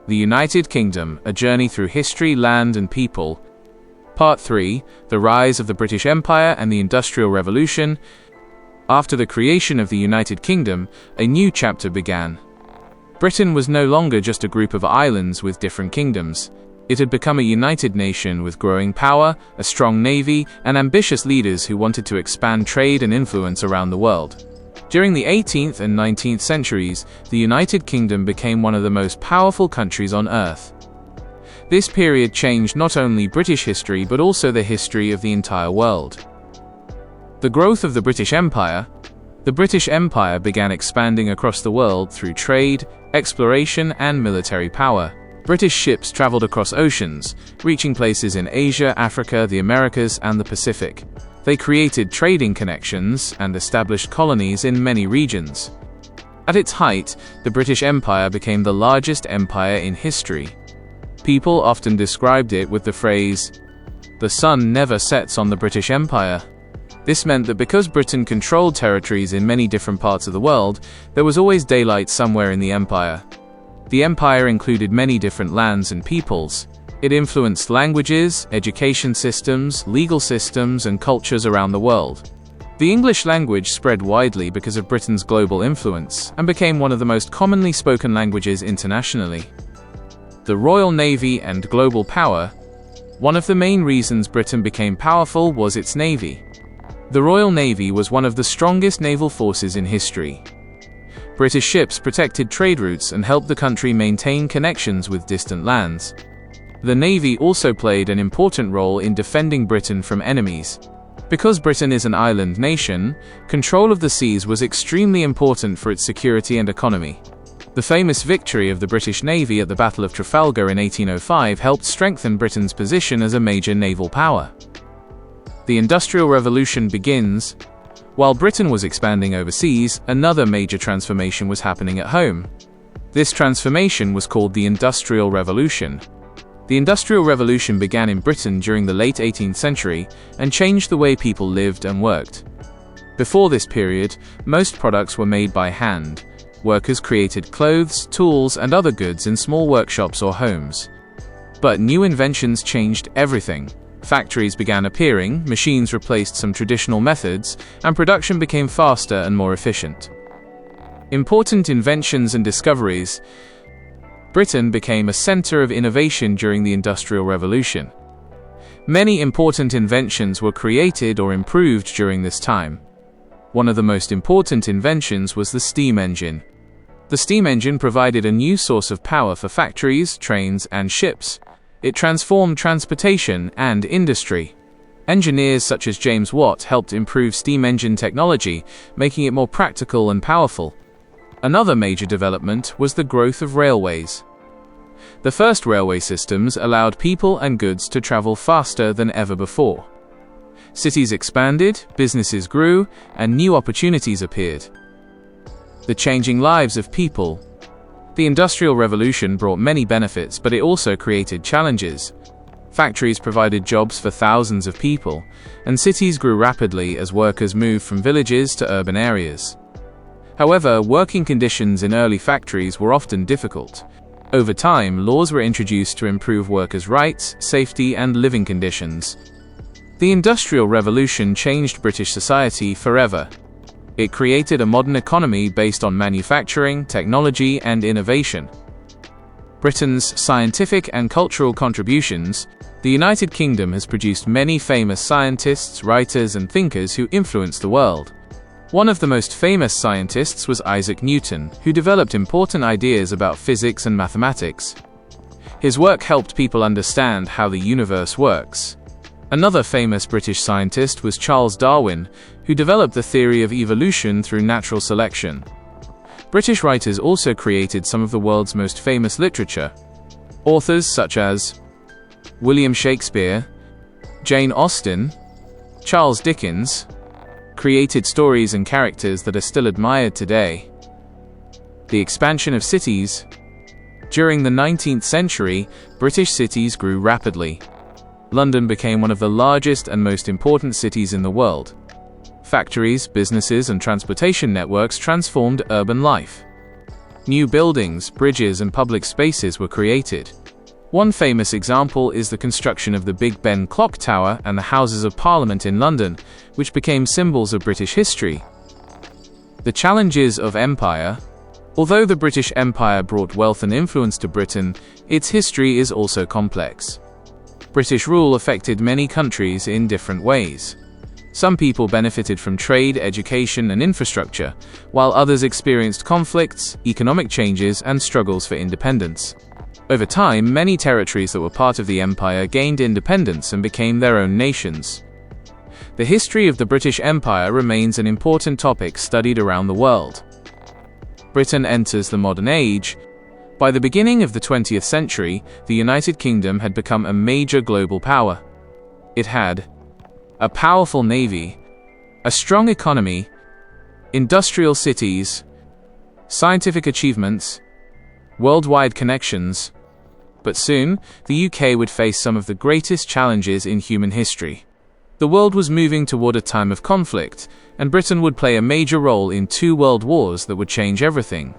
The United Kingdom, A Journey Through History, Land and People. Part 3, The Rise of the British Empire and the Industrial Revolution. After the creation of the United Kingdom, a new chapter began. Britain was no longer just a group of islands with different kingdoms. It had become a united nation with growing power, a strong navy, and ambitious leaders who wanted to expand trade and influence around the world. During the 18th and 19th centuries, the United Kingdom became one of the most powerful countries on Earth. This period changed not only British history but also the history of the entire world. The growth of the British Empire. The British Empire began expanding across the world through trade, exploration, and military power. British ships traveled across oceans, reaching places in Asia, Africa, the Americas, and the Pacific. They created trading connections and established colonies in many regions. At its height, the British Empire became the largest empire in history. People often described it with the phrase, "The sun never sets on the British Empire." This meant that because Britain controlled territories in many different parts of the world, there was always daylight somewhere in the empire. The empire included many different lands and peoples. It influenced languages, education systems, legal systems, and cultures around the world. The English language spread widely because of Britain's global influence and became one of the most commonly spoken languages internationally. The Royal Navy and global power. One of the main reasons Britain became powerful was its navy. The Royal Navy was one of the strongest naval forces in history. British ships protected trade routes and helped the country maintain connections with distant lands. The Navy also played an important role in defending Britain from enemies. Because Britain is an island nation, control of the seas was extremely important for its security and economy. The famous victory of the British Navy at the Battle of Trafalgar in 1805 helped strengthen Britain's position as a major naval power. The Industrial Revolution begins. While Britain was expanding overseas, another major transformation was happening at home. This transformation was called the Industrial Revolution. The Industrial Revolution began in Britain during the late 18th century and changed the way people lived and worked. Before this period, most products were made by hand. Workers created clothes, tools, and other goods in small workshops or homes. But new inventions changed everything. Factories began appearing, machines replaced some traditional methods, and production became faster and more efficient. Important inventions and discoveries. Britain became a center of innovation during the Industrial Revolution. Many important inventions were created or improved during this time. One of the most important inventions was the steam engine. The steam engine provided a new source of power for factories, trains, and ships. It transformed transportation and industry. Engineers such as James Watt helped improve steam engine technology, making it more practical and powerful. Another major development was the growth of railways. The first railway systems allowed people and goods to travel faster than ever before. Cities expanded, businesses grew, and new opportunities appeared. The changing lives of people. The Industrial Revolution brought many benefits, but it also created challenges. Factories provided jobs for thousands of people, and cities grew rapidly as workers moved from villages to urban areas. However, working conditions in early factories were often difficult. Over time, laws were introduced to improve workers' rights, safety, and living conditions. The Industrial Revolution changed British society forever. It created a modern economy based on manufacturing, technology, and innovation. Britain's scientific and cultural contributions. The United Kingdom has produced many famous scientists, writers, and thinkers who influenced the world. One of the most famous scientists was Isaac Newton, who developed important ideas about physics and mathematics. His work helped people understand how the universe works. Another famous British scientist was Charles Darwin, who developed the theory of evolution through natural selection. British writers also created some of the world's most famous literature. Authors such as William Shakespeare, Jane Austen, Charles Dickens, created stories and characters that are still admired today. The expansion of cities. During the 19th century, British cities grew rapidly. London became one of the largest and most important cities in the world. Factories, businesses, and transportation networks transformed urban life. New buildings, bridges, and public spaces were created. One famous example is the construction of the Big Ben Clock Tower and the Houses of Parliament in London, which became symbols of British history. The challenges of empire. Although the British Empire brought wealth and influence to Britain, its history is also complex. British rule affected many countries in different ways. Some people benefited from trade, education, and infrastructure, while others experienced conflicts, economic changes, and struggles for independence. Over time, many territories that were part of the empire gained independence and became their own nations. The history of the British Empire remains an important topic studied around the world. Britain enters the modern age. By the beginning of the 20th century, the United Kingdom had become a major global power. It had a powerful navy, a strong economy, industrial cities, scientific achievements, worldwide connections. But soon, the UK would face some of the greatest challenges in human history. The world was moving toward a time of conflict, and Britain would play a major role in two world wars that would change everything.